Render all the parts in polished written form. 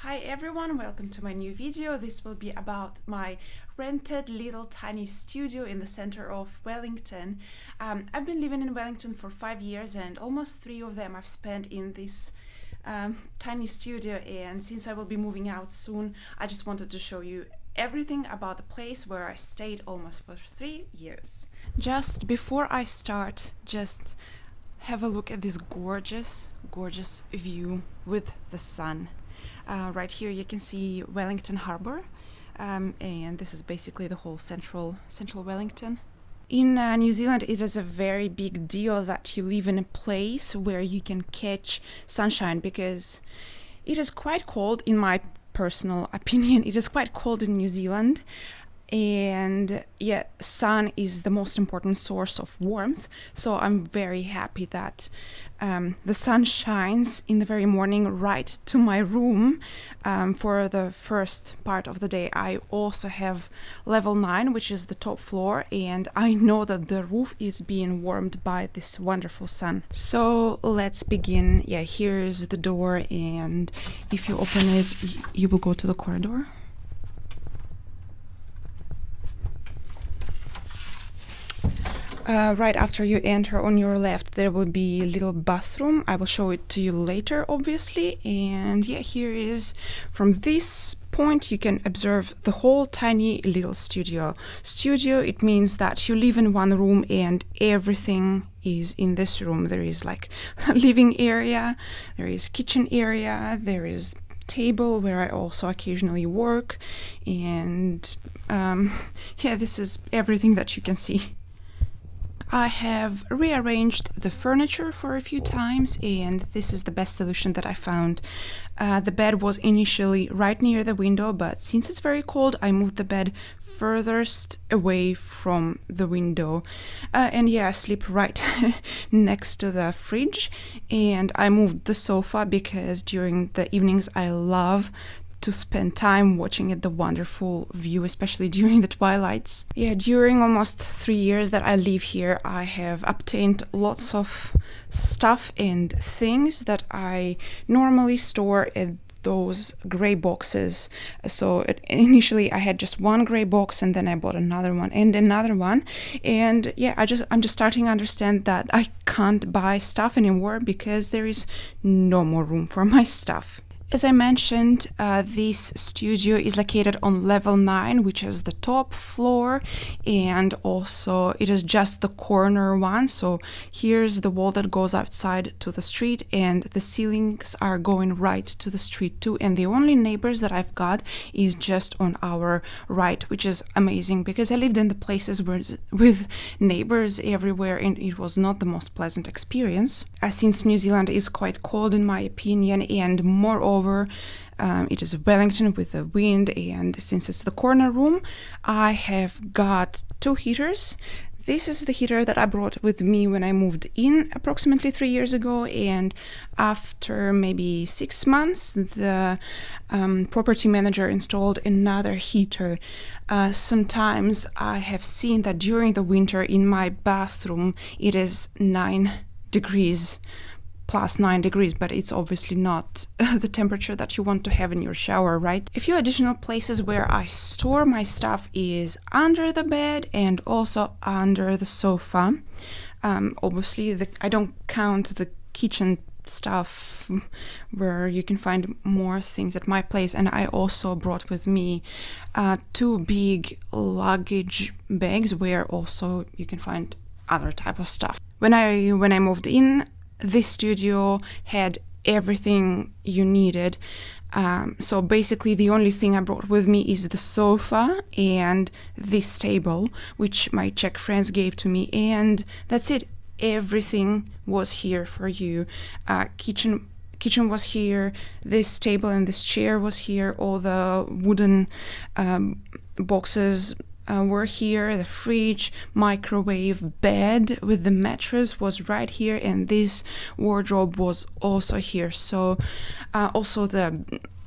Hi everyone, welcome to my new video. This will be about my rented little tiny studio in the center of Wellington. I've been living in Wellington for 5 years and almost 3 of them I've spent in this tiny studio, and since I will be moving out soon, I just wanted to show you everything about the place where I stayed almost for 3 years. Just before I start, just have a look at this gorgeous view with the sun. Right here you can see Wellington Harbour, and this is basically the whole central Wellington. In New Zealand, it is a very big deal that you live in a place where you can catch sunshine, because it is quite cold, in my personal opinion. It is quite cold in New Zealand, and yeah, sun is the most important source of warmth, so I'm very happy that the sun shines in the very morning right to my room for the first part of the day. I also have level 9, which is the top floor, and I know that the roof is being warmed by this wonderful sun. So let's begin. Yeah, here's the door, and if you open it, you will go to the corridor. Right after you enter, on your left there will be a little bathroom. I will show it to you later, obviously. And yeah, here is, from this point you can observe the whole tiny little studio. It means that you live in one room and everything is in this room. There is like a living area, there is kitchen area, there is table where I also occasionally work, and yeah, this is everything that you can see. I have rearranged the furniture for a few times, and this is the best solution that I found. The bed was initially right near the window, but since it's very cold, I moved the bed furthest away from the window. And yeah, I sleep right next to the fridge, and I moved the sofa because during the evenings I love to spend time watching at the wonderful view, especially during the twilights. Yeah, during almost 3 years that I live here, I have obtained lots of stuff and things that I normally store at those gray boxes. So initially I had just one gray box, and then I bought another one and another one, and yeah, I'm just starting to understand that I can't buy stuff anymore because there is no more room for my stuff. As I mentioned, this studio is located on level 9, which is the top floor, and also it is just the corner one. So here's the wall that goes outside to the street, and the ceilings are going right to the street too. And the only neighbors that I've got is just on our right, which is amazing because I lived in the places with neighbors everywhere, and it was not the most pleasant experience. Since New Zealand is quite cold in my opinion, and moreover it is Wellington with the wind, and since it's the corner room, I have got 2 heaters. This is the heater that I brought with me when I moved in approximately 3 years ago, and after maybe 6 months the property manager installed another heater. Sometimes I have seen that during the winter in my bathroom it is 9 degrees, plus 9 degrees, but it's obviously not the temperature that you want to have in your shower, right? A few additional places where I store my stuff is under the bed and also under the sofa. Obviously, I don't count the kitchen stuff where you can find more things at my place, and I also brought with me 2 big luggage bags where also you can find other type of stuff. When I moved in, this studio had everything you needed. So basically the only thing I brought with me is the sofa and this table, which my Czech friends gave to me, and that's it. Everything was here for you. Kitchen was here, this table and this chair was here, all the wooden boxes were here, the fridge, microwave, bed with the mattress was right here, and this wardrobe was also here. So also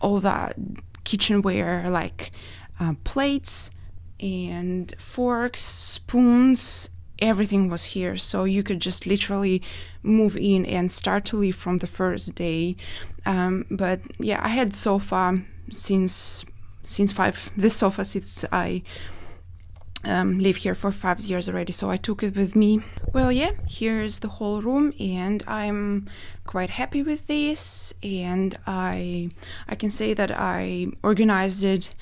all the kitchenware, like plates and forks, spoons, everything was here. So you could just literally move in and start to live from the first day. But yeah, I had sofa since this sofa since I live here for 5 years already, so I took it with me. Well, yeah, here's the whole room, and I'm quite happy with this, and I can say that I organized it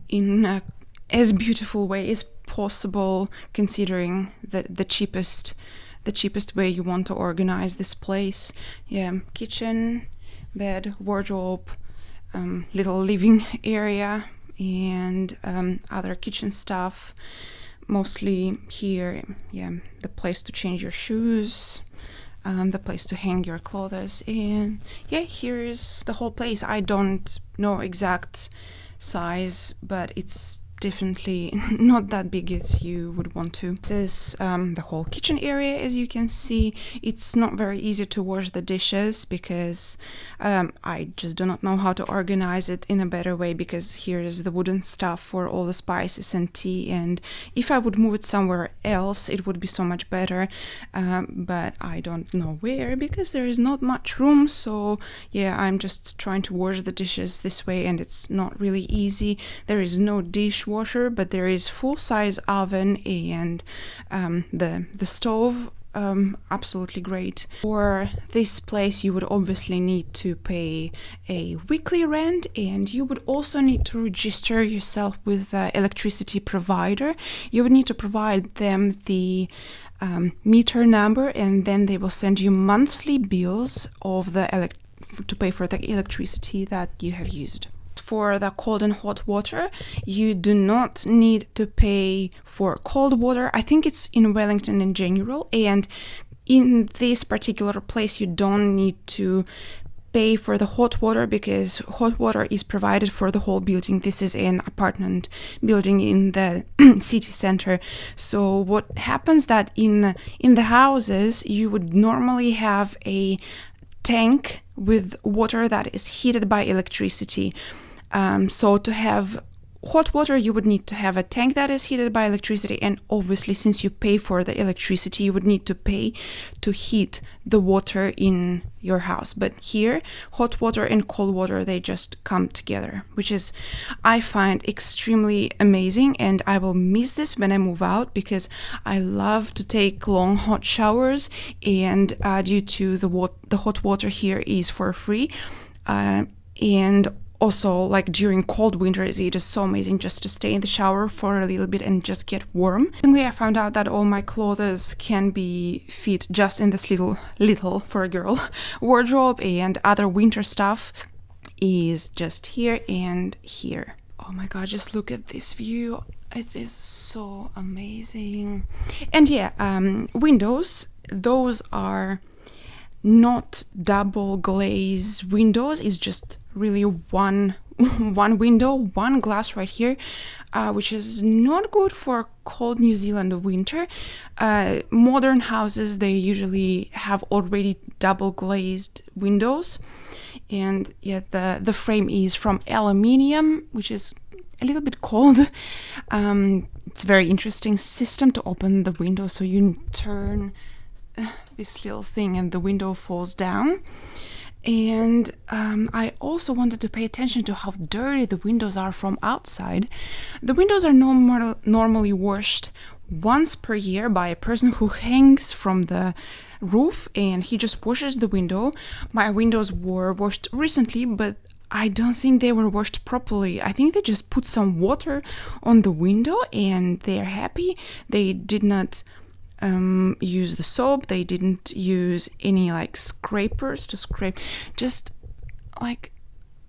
in as beautiful way as possible, considering the cheapest way you want to organize this place. Yeah, kitchen, bed, wardrobe, little living area, and other kitchen stuff. Mostly here, yeah, the place to change your shoes, the place to hang your clothes, and yeah, here is the whole place. I don't know exact size, but it's definitely not that big as you would want to. This is the whole kitchen area. As you can see, it's not very easy to wash the dishes because I just do not know how to organize it in a better way, because here is the wooden stuff for all the spices and tea, and if I would move it somewhere else it would be so much better, but I don't know where because there is not much room. So yeah, I'm just trying to wash the dishes this way, and it's not really easy. There is no dishwasher, but there is full-size oven, and the stove, absolutely great. For this place you would obviously need to pay a weekly rent, and you would also need to register yourself with the electricity provider. You would need to provide them the meter number, and then they will send you monthly bills of the to pay for the electricity that you have used. For the cold and hot water, you do not need to pay for cold water. I think it's in Wellington in general, and in this particular place you don't need to pay for the hot water because hot water is provided for the whole building. This is an apartment building in the city center. So what happens that in the houses you would normally have a tank with water that is heated by electricity. So to have hot water, you would need to have a tank that is heated by electricity, and obviously since you pay for the electricity, you would need to pay to heat the water in your house. But here, hot water and cold water, they just come together, which is, I find, extremely amazing, and I will miss this when I move out because I love to take long hot showers, and due to the hot water here is for free, and also, like during cold winters, it is so amazing just to stay in the shower for a little bit and just get warm. Recently, I found out that all my clothes can be fit just in this little for a girl wardrobe, and other winter stuff is just here and here. Oh my god, just look at this view. It is so amazing. And yeah, windows, those are not double glaze windows. It's just really one window, one glass right here, which is not good for cold New Zealand winter. Modern houses, they usually have already double glazed windows, and yet the frame is from aluminium, which is a little bit cold. It's a very interesting system to open the window, so you turn this little thing and the window falls down. And I also wanted to pay attention to how dirty the windows are from outside. The windows are normally washed once per year by a person who hangs from the roof, and he just washes the window. My windows were washed recently, but I don't think they were washed properly. I think they just put some water on the window and they're happy. They did not use the soap. They didn't use any like scrapers to scrape. Just like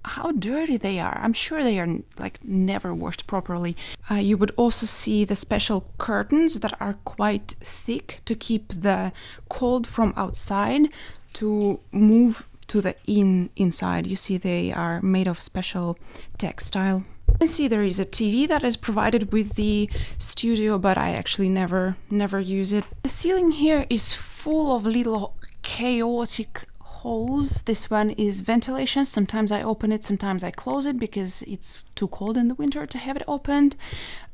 how dirty they are. I'm sure they are like never washed properly. You would also see the special curtains that are quite thick to keep the cold from outside to move to the inside. You see they are made of special textile. You can see there is a TV that is provided with the studio, but I actually never use it. The ceiling here is full of little chaotic holes. This one is ventilation. Sometimes I open it, sometimes I close it because it's too cold in the winter to have it opened.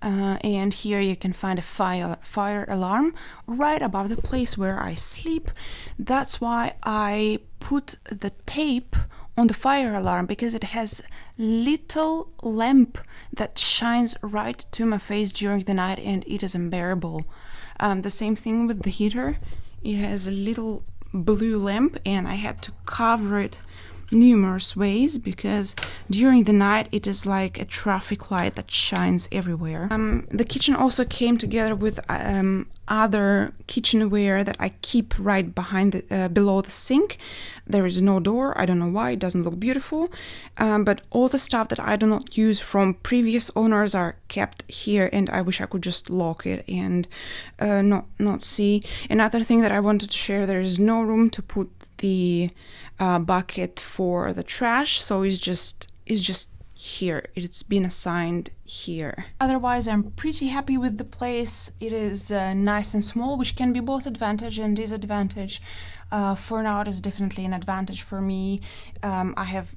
And here you can find a fire alarm right above the place where I sleep. That's why I put the tape on the fire alarm because it has little lamp that shines right to my face during the night, and it is unbearable. The same thing with the heater. It has a little blue lamp, and I had to cover it numerous ways because during the night it is like a traffic light that shines everywhere. The kitchen also came together with other kitchenware that I keep right behind below the sink. There is no door. I don't know why. It doesn't look beautiful, but all the stuff that I do not use from previous owners are kept here, and I wish I could just lock it and not see. Another thing that I wanted to share, there is no room to put the bucket for the trash, so it's just here. It's been assigned here. Otherwise, I'm pretty happy with the place. It is nice and small, which can be both advantage and disadvantage. For now, it is definitely an advantage for me. I have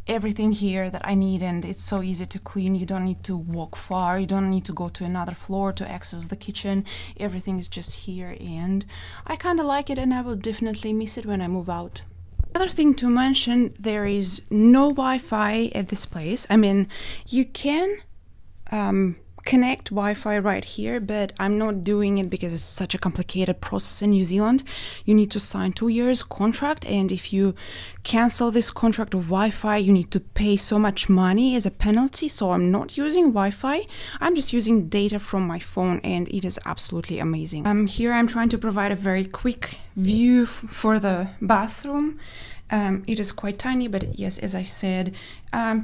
everything here that I need, and it's so easy to clean. You don't need to walk far. You don't need to go to another floor to access the kitchen. Everything is just here, and I kind of like it, and I will definitely miss it when I move out. Another thing to mention, there is no Wi-Fi at this place. I mean, you can connect Wi-Fi right here, but I'm not doing it because it's such a complicated process in New Zealand. You need to sign 2 years contract, and if you cancel this contract of Wi-Fi, you need to pay so much money as a penalty. So I'm not using Wi-Fi. I'm just using data from my phone, and it is absolutely amazing. Here I'm trying to provide a very quick view for the bathroom. It is quite tiny, but yes, as I said,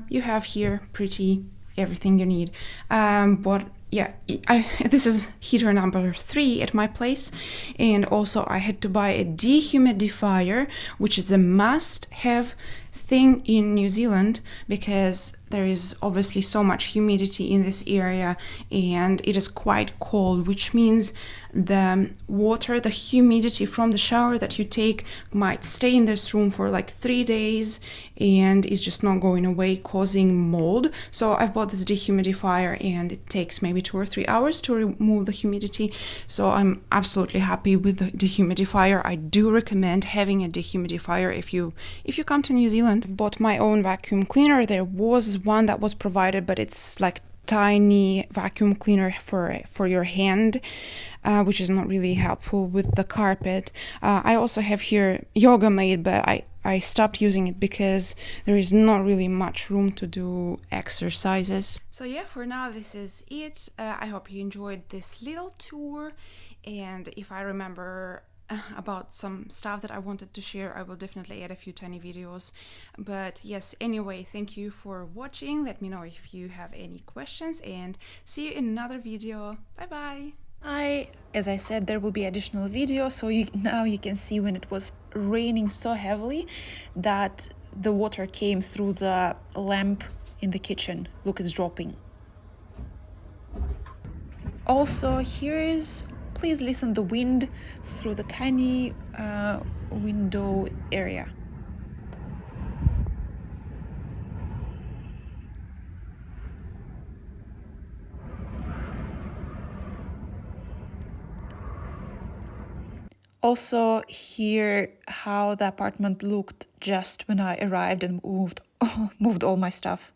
you have here pretty everything you need. This is heater number 3 at my place, and also I had to buy a dehumidifier, which is a must-have thing in New Zealand because there is obviously so much humidity in this area, and it is quite cold, which means the water, the humidity from the shower that you take might stay in this room for like 3 days, and it's just not going away, causing mold. So I bought this dehumidifier, and it takes maybe 2 or 3 hours to remove the humidity. So I'm absolutely happy with the dehumidifier. I do recommend having a dehumidifier if you come to New Zealand. I bought my own vacuum cleaner. There was one that was provided, but it's like tiny vacuum cleaner for your hand, which is not really helpful with the carpet. I also have here yoga mat, but I stopped using it because there is not really much room to do exercises. So yeah, for now this is it. I hope you enjoyed this little tour, and if I remember about some stuff that I wanted to share, I will definitely add a few tiny videos. But yes, anyway, thank you for watching. Let me know if you have any questions, and see you in another video. Bye bye. As I said, there will be additional video, so now you can see when it was raining so heavily that the water came through the lamp in the kitchen. Look, it's dropping. Also, please listen the wind through the tiny window area. Also, hear how the apartment looked just when I arrived and moved all my stuff.